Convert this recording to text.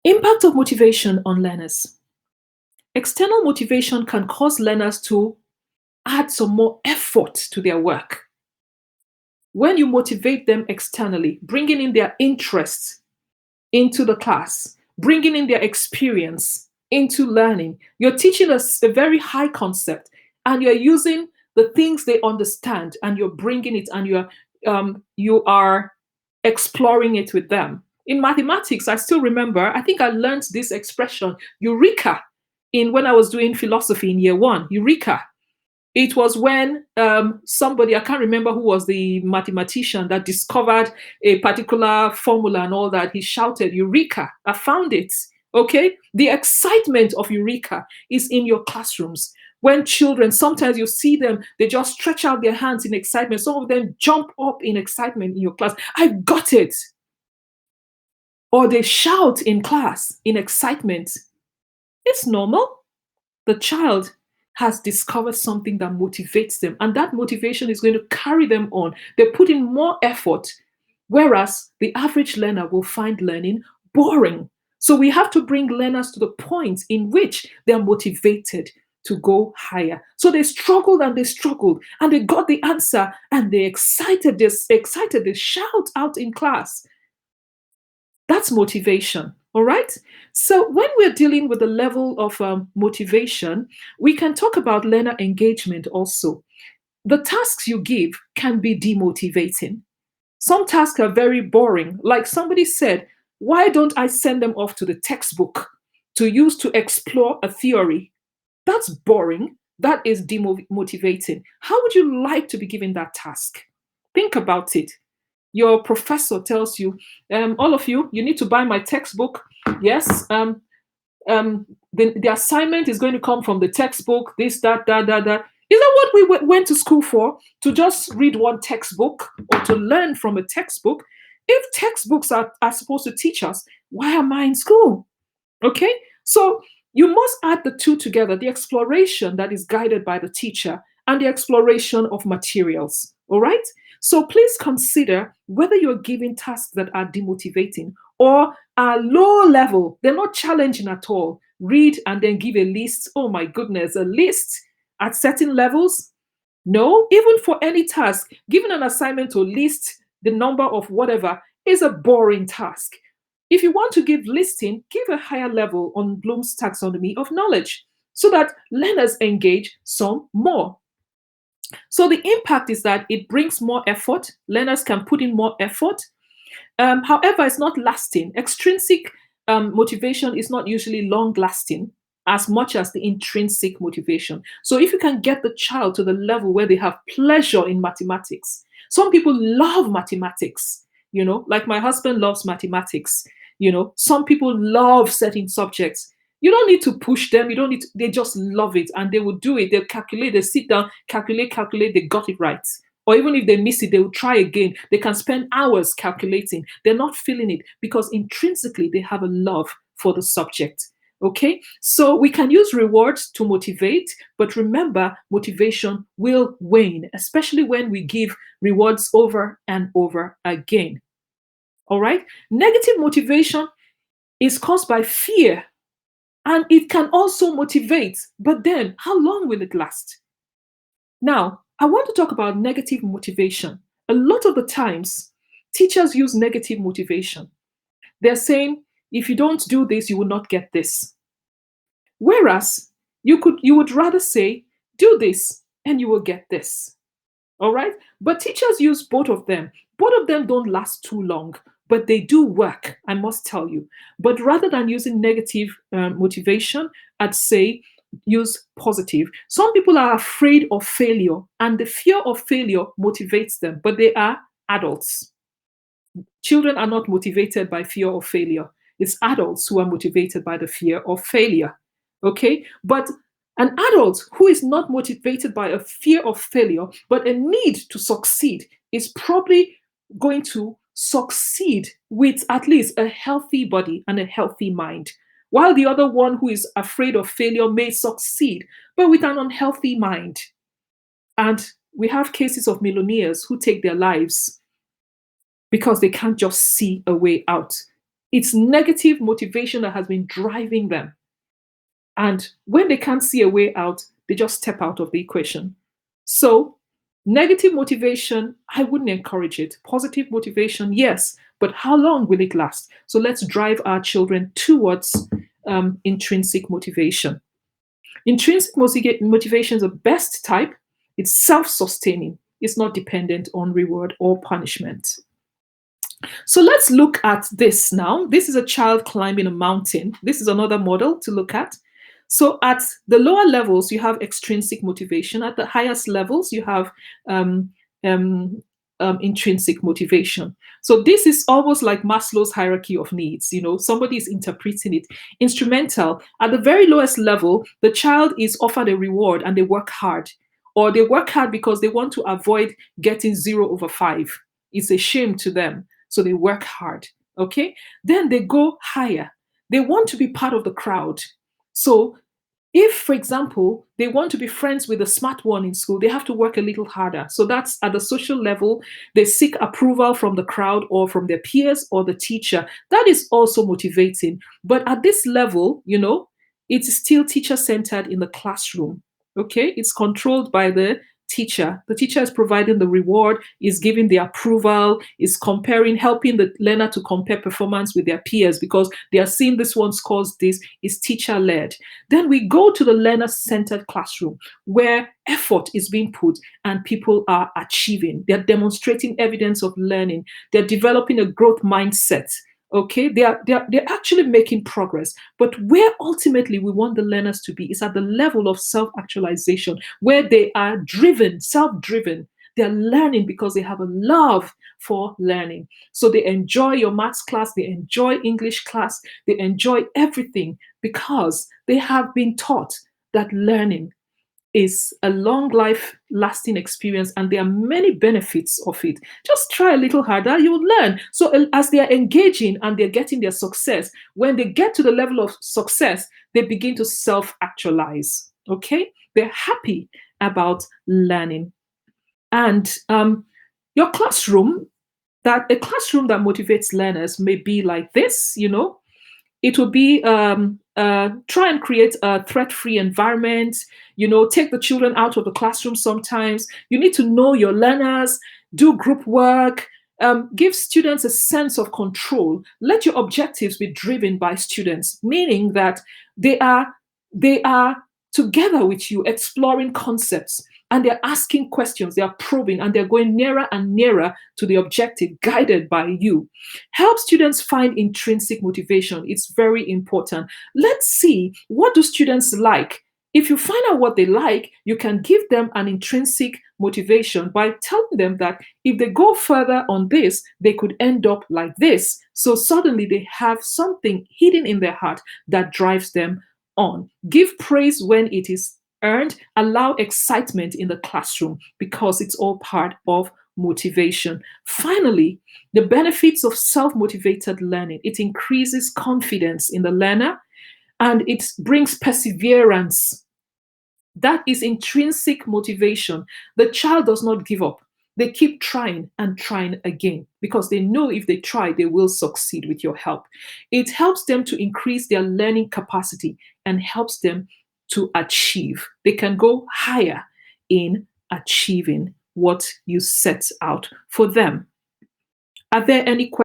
Impact of motivation on learners. External motivation can cause learners to add some more effort to their work. When you motivate them externally, bringing in their interests into the class, bringing in their experience into learning, you're teaching us a very high concept and you're using the things they understand and you're bringing it and you are exploring it with them. In mathematics, I still remember, I think I learned this expression, eureka, in when I was doing philosophy in year one. Eureka. It was when somebody, I can't remember who was the mathematician that discovered a particular formula and all that. He shouted, Eureka, I found it. Okay? The excitement of Eureka is in your classrooms. When children, sometimes you see them, they just stretch out their hands in excitement. Some of them jump up in excitement in your class. I got it. Or they shout in class in excitement. It's normal. The child has discovered something that motivates them, and that motivation is going to carry them on. They put in more effort, whereas the average learner will find learning boring. So we have to bring learners to the point in which they're motivated to go higher. So they struggled and they got the answer and they excited, they shout out in class. That's motivation. All right. So when we're dealing with the level of motivation, we can talk about learner engagement also. The tasks you give can be demotivating. Some tasks are very boring. Like somebody said, why don't I send them off to the textbook to use to explore a theory? That's boring. That is demotivating. How would you like to be given that task? Think about it. Your professor tells you, all of you, you need to buy my textbook. Yes. The assignment is going to come from the textbook, this, that. Is that what we went to school for? To just read one textbook or to learn from a textbook? If textbooks are supposed to teach us, why am I in school? Okay? So you must add the two together, the exploration that is guided by the teacher and the exploration of materials. All right? So please consider whether you're giving tasks that are demotivating or are low level. They're not challenging at all. Read and then give a list. Oh my goodness, a list at certain levels? No, even for any task, giving an assignment to list the number of whatever is a boring task. If you want to give listing, give a higher level on Bloom's taxonomy of knowledge so that learners engage some more. So the impact is that it brings more effort. Learners can put in more effort. However, it's not lasting. Extrinsic motivation is not usually long lasting as much as the intrinsic motivation. So if you can get the child to the level where they have pleasure in mathematics, some people love mathematics, like my husband loves mathematics. Some people love certain subjects. You don't need to push them. You don't need to, they just love it and they will do it. They'll calculate, they sit down, calculate, they got it right. Or even if they miss it, they will try again. They can spend hours calculating. They're not feeling it because intrinsically they have a love for the subject. Okay, so we can use rewards to motivate, but remember, motivation will wane, especially when we give rewards over and over again. All right, negative motivation is caused by fear and it can also motivate, but then how long will it last? Now, I want to talk about negative motivation. A lot of the times, teachers use negative motivation. They're saying, if you don't do this, you will not get this. Whereas you would rather say, do this and you will get this. All right? But teachers use both of them. Both of them don't last too long, but they do work, I must tell you. But rather than using negative motivation, I'd say use positive. Some people are afraid of failure, and the fear of failure motivates them, but they are adults. Children are not motivated by fear of failure. It's adults who are motivated by the fear of failure. Okay? But an adult who is not motivated by a fear of failure, but a need to succeed, is probably going to succeed with at least a healthy body and a healthy mind. While the other one who is afraid of failure may succeed, but with an unhealthy mind. And we have cases of millionaires who take their lives because they can't just see a way out. It's negative motivation that has been driving them. And when they can't see a way out, they just step out of the equation. So, negative motivation, I wouldn't encourage it. Positive motivation, yes, but how long will it last? So, let's drive our children towards intrinsic motivation. Intrinsic motivation is the best type. It's self sustaining, it's not dependent on reward or punishment. So let's look at this now. This is a child climbing a mountain. This is another model to look at. So at the lower levels, you have extrinsic motivation. At the highest levels, you have um, um, intrinsic motivation. So this is almost like Maslow's hierarchy of needs. You know, somebody is interpreting it. Instrumental. At the very lowest level, the child is offered a reward and they work hard. Or they work hard because they want to avoid getting 0/5. It's a shame to them. So they work hard. Okay. Then they go higher. They want to be part of the crowd. So if, for example, they want to be friends with the smart one in school, they have to work a little harder. So that's at the social level. They seek approval from the crowd or from their peers or the teacher. That is also motivating. But at this level, you know, it's still teacher centered in the classroom. Okay. It's controlled by the teacher. The teacher is providing the reward, is giving the approval, is comparing, helping the learner to compare performance with their peers because they are seeing this one scores this, is teacher led. Then we go to the learner centered classroom where effort is being put and people are achieving. They're demonstrating evidence of learning. They're developing a growth mindset. Okay, they're actually making progress. But where ultimately we want the learners to be is at the level of self-actualization, where they are driven, self-driven. They're learning because they have a love for learning. So they enjoy your maths class, they enjoy English class, they enjoy everything because they have been taught that learning is a long life lasting experience and there are many benefits of it. Just try a little harder, you'll learn. So as they are engaging and they're getting their success, when they get to the level of success, they begin to self-actualize. Okay, they're happy about learning. And your classroom, that a classroom that motivates learners may be like this, you know. It will be try and create a threat-free environment. You know, take the children out of the classroom sometimes. You need to know your learners, do group work, give students a sense of control. Let your objectives be driven by students, meaning that they are they are together with you, exploring concepts, and they're asking questions, they're probing, and they're going nearer and nearer to the objective, guided by you. Help students find intrinsic motivation. It's very important. Let's see, what do students like? If you find out what they like, you can give them an intrinsic motivation by telling them that if they go further on this, they could end up like this. So suddenly they have something hidden in their heart that drives them on. Give praise when it is earned. Allow excitement in the classroom because it's all part of motivation. Finally, the benefits of self-motivated learning. It increases confidence in the learner and it brings perseverance. That is intrinsic motivation. The child does not give up. They keep trying and trying again because they know if they try, they will succeed with your help. It helps them to increase their learning capacity and helps them to achieve. They can go higher in achieving what you set out for them. Are there any questions?